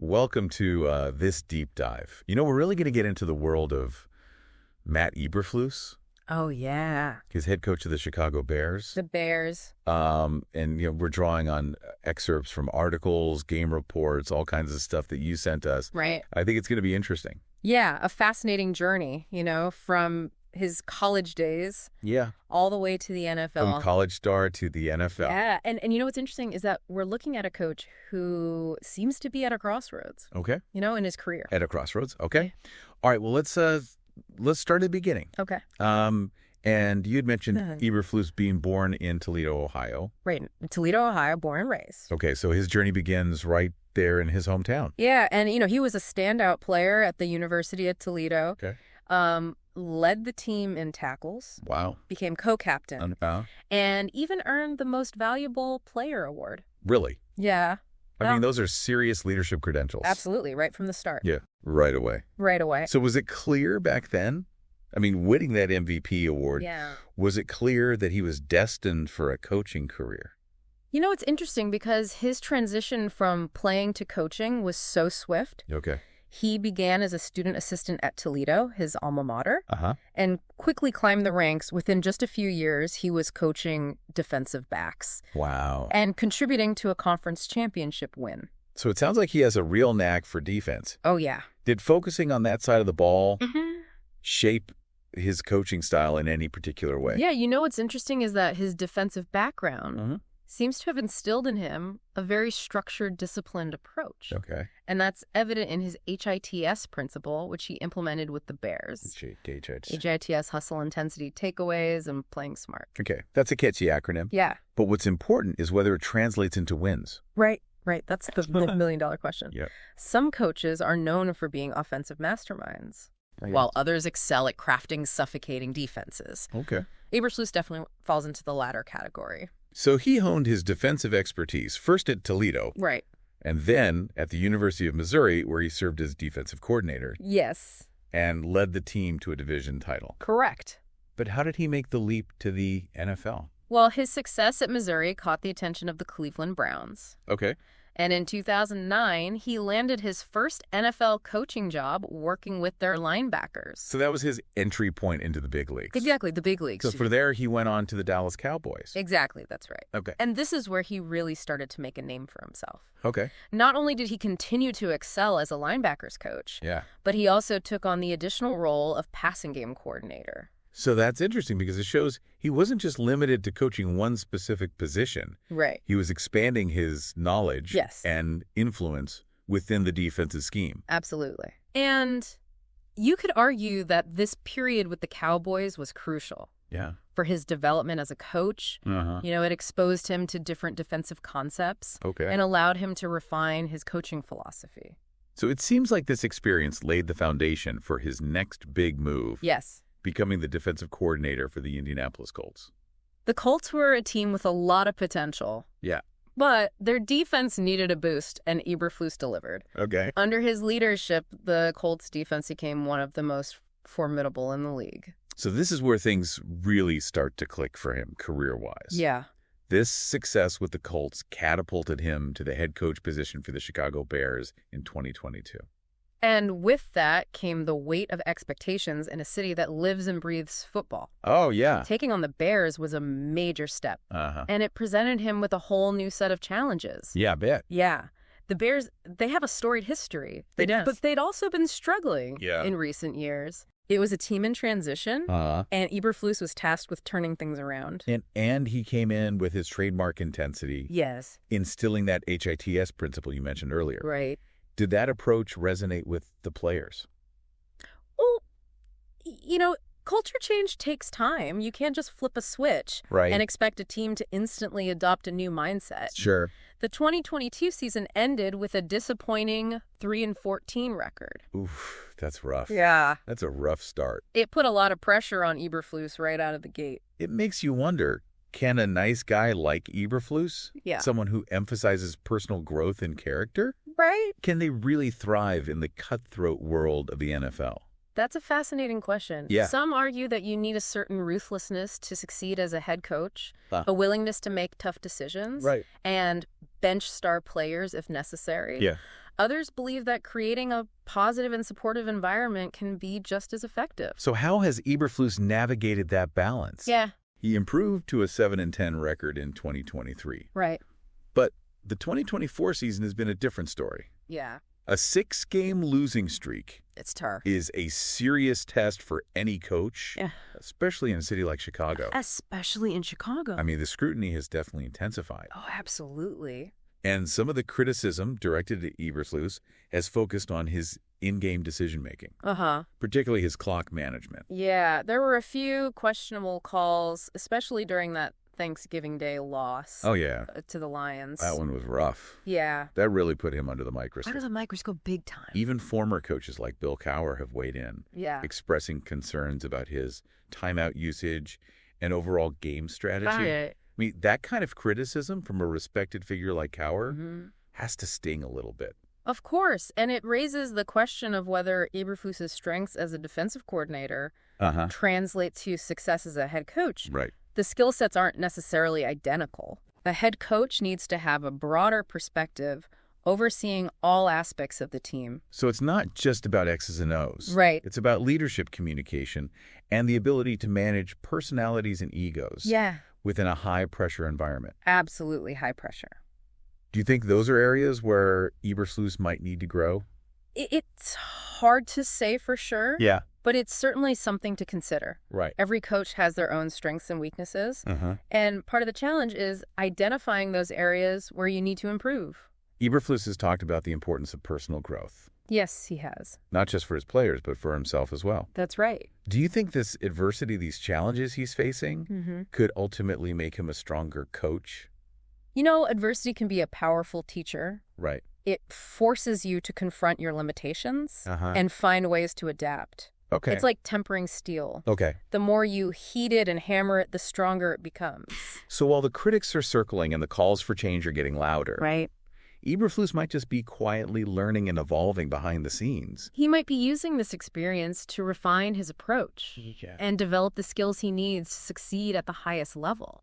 welcome to this deep dive. We're really going to get into the world of Matt Eberflus. Oh, yeah. He's head coach of the Chicago Bears. The Bears. We're drawing on excerpts from articles, game reports, all kinds of stuff that you sent us. Right. I think it's going to be interesting. Yeah, a fascinating journey, from his college days. Yeah. All the way to the NFL. From college star to the NFL. Yeah, and what's interesting is that we're looking at a coach who seems to be at a crossroads. Okay. In his career. At a crossroads. Okay. All right, well, let's start at the beginning. Okay. And you had mentioned Eberflus being born in Toledo, Ohio. Right. Toledo, Ohio, born and raised. Okay, so his journey begins right there in his hometown. Yeah, and, he was a standout player at the University of Toledo. Okay. Led the team in tackles. Wow. Became co-captain. And even earned the Most Valuable Player award. Really? Yeah. I mean, those are serious leadership credentials. Absolutely, right from the start. Yeah, right away. Right away. So was it clear back then? I mean, winning that MVP award, was it clear that he was destined for a coaching career? It's interesting because his transition from playing to coaching was so swift. Okay. He began as a student assistant at Toledo, his alma mater, Uh-huh. and quickly climbed the ranks. Within just a few years, he was coaching defensive backs. Wow. And contributing to a conference championship win. So it sounds like he has a real knack for defense. Oh, yeah. Did focusing on that side of the ball shape his coaching style in any particular way? Yeah, what's interesting is that his defensive background seems to have instilled in him a very structured, disciplined approach. Okay. And that's evident in his HITS principle, which he implemented with the Bears. HITS, hustle, intensity, takeaways, and playing smart. Okay. That's a catchy acronym. Yeah. But what's important is whether it translates into wins. Right. That's the million-dollar question. Yeah. Some coaches are known for being offensive masterminds, while others excel at crafting suffocating defenses. Okay. Eberflus definitely falls into the latter category. So he honed his defensive expertise first at Toledo. Right. And then at the University of Missouri, where he served as defensive coordinator. Yes. And led the team to a division title. Correct. But how did he make the leap to the NFL? Well, his success at Missouri caught the attention of the Cleveland Browns. Okay. And in 2009, he landed his first NFL coaching job working with their linebackers. So that was his entry point into the big leagues. Exactly, the big leagues. So for there, he went on to the Dallas Cowboys. Exactly, that's right. Okay. And this is where he really started to make a name for himself. Okay. Not only did he continue to excel as a linebackers coach, but he also took on the additional role of passing game coordinator. So that's interesting because it shows he wasn't just limited to coaching one specific position. Right. He was expanding his knowledge and influence within the defensive scheme. Absolutely. And you could argue that this period with the Cowboys was crucial. Yeah. For his development as a coach. It exposed him to different defensive concepts. Okay. And allowed him to refine his coaching philosophy. So it seems like this experience laid the foundation for his next big move. Yes. Becoming the defensive coordinator for the Indianapolis Colts. The Colts were a team with a lot of potential. Yeah. But their defense needed a boost, and Eberflus delivered. Okay. Under his leadership, the Colts defense became one of the most formidable in the league. So this is where things really start to click for him career-wise. Yeah. This success with the Colts catapulted him to the head coach position for the Chicago Bears in 2022. And with that came the weight of expectations in a city that lives and breathes football. Oh, yeah. Taking on the Bears was a major step. And it presented him with a whole new set of challenges. Yeah, I bet. Yeah. The Bears, they have a storied history. But they'd also been struggling in recent years. It was a team in transition, and Eberflus was tasked with turning things around. And he came in with his trademark intensity. Yes. Instilling that HITS principle you mentioned earlier. Right. Did that approach resonate with the players? Well, culture change takes time. You can't just flip a switch and expect a team to instantly adopt a new mindset. Sure. The 2022 season ended with a disappointing 3-14 record. Oof, that's rough. Yeah. That's a rough start. It put a lot of pressure on Eberflus right out of the gate. It makes you wonder, can a nice guy like Eberflus, someone who emphasizes personal growth and character, right? Can they really thrive in the cutthroat world of the NFL? That's a fascinating question. Yeah. Some argue that you need a certain ruthlessness to succeed as a head coach, a willingness to make tough decisions, and bench star players if necessary. Yeah. Others believe that creating a positive and supportive environment can be just as effective. So how has Eberflus navigated that balance? Yeah. He improved to a 7-10 record in 2023. Right. But the 2024 season has been a different story. Yeah. A 6-game losing streak It's tough. is a serious test for any coach, especially in a city like Chicago. Especially in Chicago. I mean, the scrutiny has definitely intensified. Oh, absolutely. And some of the criticism directed at Eberflus has focused on his in-game decision-making, particularly his clock management. Yeah, there were a few questionable calls, especially during that Thanksgiving Day loss to the Lions. That one was rough. Yeah. That really put him under the microscope. Under the microscope big time. Even former coaches like Bill Cowher have weighed in, expressing concerns about his timeout usage and overall game strategy. I mean, that kind of criticism from a respected figure like Cowher has to sting a little bit. Of course, and it raises the question of whether Eberflus's strengths as a defensive coordinator translate to success as a head coach. Right. The skill sets aren't necessarily identical. A head coach needs to have a broader perspective, overseeing all aspects of the team. So it's not just about X's and O's. Right. It's about leadership communication and the ability to manage personalities and egos. Yeah. Within a high-pressure environment. Absolutely high pressure. Do you think those are areas where Eberflus might need to grow? It's hard to say for sure. Yeah. But it's certainly something to consider. Right. Every coach has their own strengths and weaknesses. And part of the challenge is identifying those areas where you need to improve. Eberflus has talked about the importance of personal growth. Yes, he has. Not just for his players, but for himself as well. That's right. Do you think this adversity, these challenges he's facing, could ultimately make him a stronger coach? You know, adversity can be a powerful teacher. Right. It forces you to confront your limitations and find ways to adapt. Okay. It's like tempering steel. Okay. The more you heat it and hammer it, the stronger it becomes. So while the critics are circling and the calls for change are getting louder, right, Eberflus might just be quietly learning and evolving behind the scenes. He might be using this experience to refine his approach and develop the skills he needs to succeed at the highest level.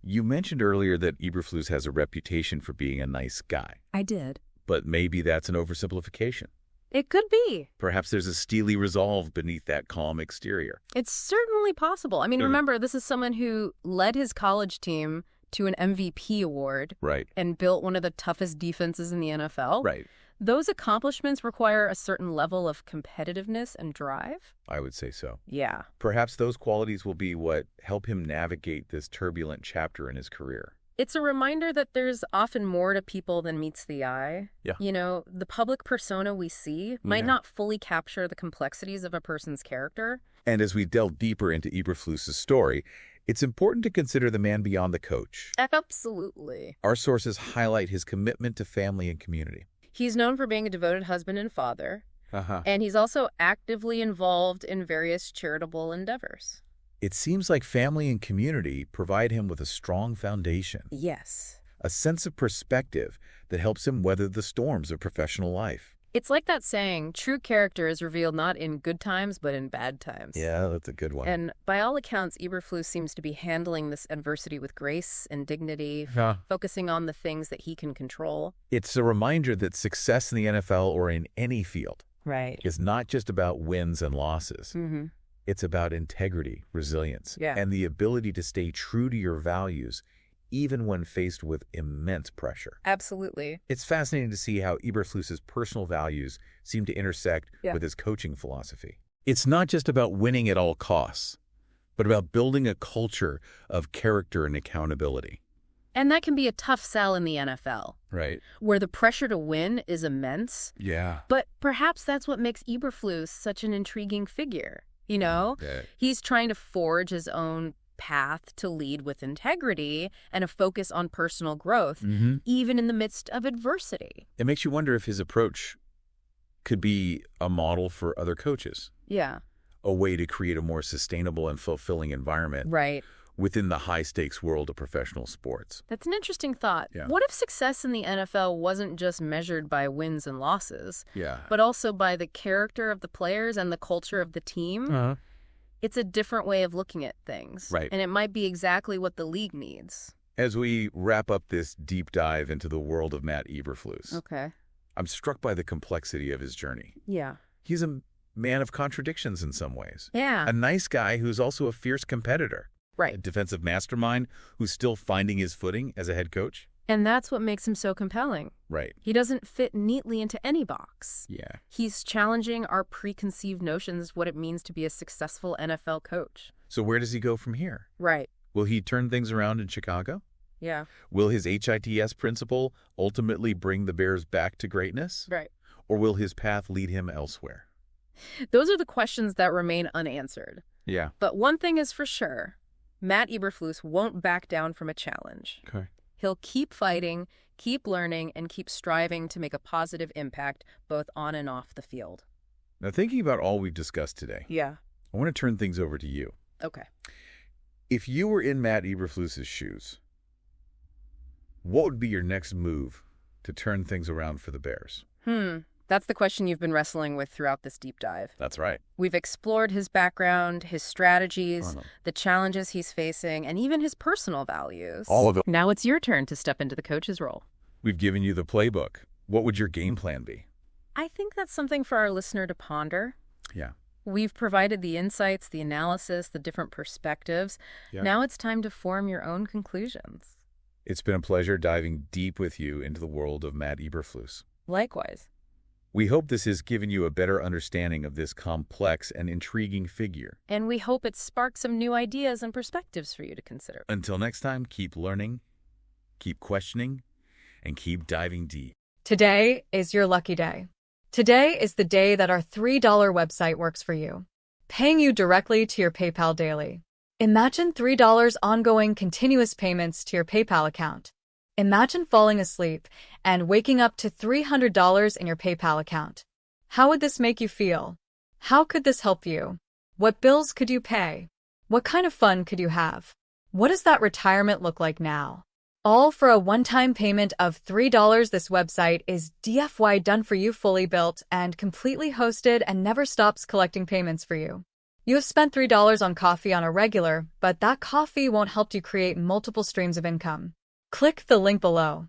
You mentioned earlier that Eberflus has a reputation for being a nice guy. I did. But maybe that's an oversimplification. It could be. Perhaps there's a steely resolve beneath that calm exterior. It's certainly possible. I mean, remember, this is someone who led his college team to an MVP award. Right. And built one of the toughest defenses in the NFL. Right. Those accomplishments require a certain level of competitiveness and drive. I would say so. Yeah. Perhaps those qualities will be what help him navigate this turbulent chapter in his career. It's a reminder that there's often more to people than meets the eye. Yeah. You know, the public persona we see might not fully capture the complexities of a person's character. And as we delve deeper into Eberflus's story, it's important to consider the man beyond the coach. Absolutely. Our sources highlight his commitment to family and community. He's known for being a devoted husband and father. And he's also actively involved in various charitable endeavors. It seems like family and community provide him with a strong foundation. Yes. A sense of perspective that helps him weather the storms of professional life. It's like that saying, true character is revealed not in good times, but in bad times. Yeah, that's a good one. And by all accounts, Eberflus seems to be handling this adversity with grace and dignity, focusing on the things that he can control. It's a reminder that success in the NFL or in any field is not just about wins and losses. It's about integrity, resilience, and the ability to stay true to your values even when faced with immense pressure. Absolutely. It's fascinating to see how Eberflus's personal values seem to intersect with his coaching philosophy. It's not just about winning at all costs, but about building a culture of character and accountability. And that can be a tough sell in the NFL. Right. Where the pressure to win is immense. Yeah. But perhaps that's what makes Eberflus such an intriguing figure. You know, he's trying to forge his own path to lead with integrity and a focus on personal growth, even in the midst of adversity. It makes you wonder if his approach could be a model for other coaches. Yeah. A way to create a more sustainable and fulfilling environment. Right. within the high-stakes world of professional sports. That's an interesting thought. Yeah. What if success in the NFL wasn't just measured by wins and losses, but also by the character of the players and the culture of the team? It's a different way of looking at things. Right. And it might be exactly what the league needs. As we wrap up this deep dive into the world of Matt Eberflus, I'm struck by the complexity of his journey. Yeah. He's a man of contradictions in some ways. Yeah. A nice guy who's also a fierce competitor. Right. A defensive mastermind who's still finding his footing as a head coach. And that's what makes him so compelling. Right. He doesn't fit neatly into any box. Yeah. He's challenging our preconceived notions of what it means to be a successful NFL coach. So where does he go from here? Right. Will he turn things around in Chicago? Yeah. Will his HITS principle ultimately bring the Bears back to greatness? Right. Or will his path lead him elsewhere? Those are the questions that remain unanswered. Yeah. But one thing is for sure, Matt Eberflus won't back down from a challenge. Okay. He'll keep fighting, keep learning, and keep striving to make a positive impact both on and off the field. Now, thinking about all we've discussed today, I want to turn things over to you. Okay. If you were in Matt Eberflus's shoes, what would be your next move to turn things around for the Bears? That's the question you've been wrestling with throughout this deep dive. That's right. We've explored his background, his strategies, the challenges he's facing, and even his personal values. All of it. Now it's your turn to step into the coach's role. We've given you the playbook. What would your game plan be? I think that's something for our listener to ponder. Yeah. We've provided the insights, the analysis, the different perspectives. Yeah. Now it's time to form your own conclusions. It's been a pleasure diving deep with you into the world of Matt Eberflus. Likewise. We hope this has given you a better understanding of this complex and intriguing figure. And we hope it sparks some new ideas and perspectives for you to consider. Until next time, keep learning, keep questioning, and keep diving deep. Today is your lucky day. Today is the day that our $3 website works for you, paying you directly to your PayPal daily. Imagine $3 ongoing continuous payments to your PayPal account. Imagine falling asleep and waking up to $300 in your PayPal account. How would this make you feel? How could this help you? What bills could you pay? What kind of fun could you have? What does that retirement look like now? All for a one-time payment of $3. This website is DFY done for you, fully built and completely hosted, and never stops collecting payments for you. You have spent $3 on coffee on a regular, but that coffee won't help you create multiple streams of income. Click the link below.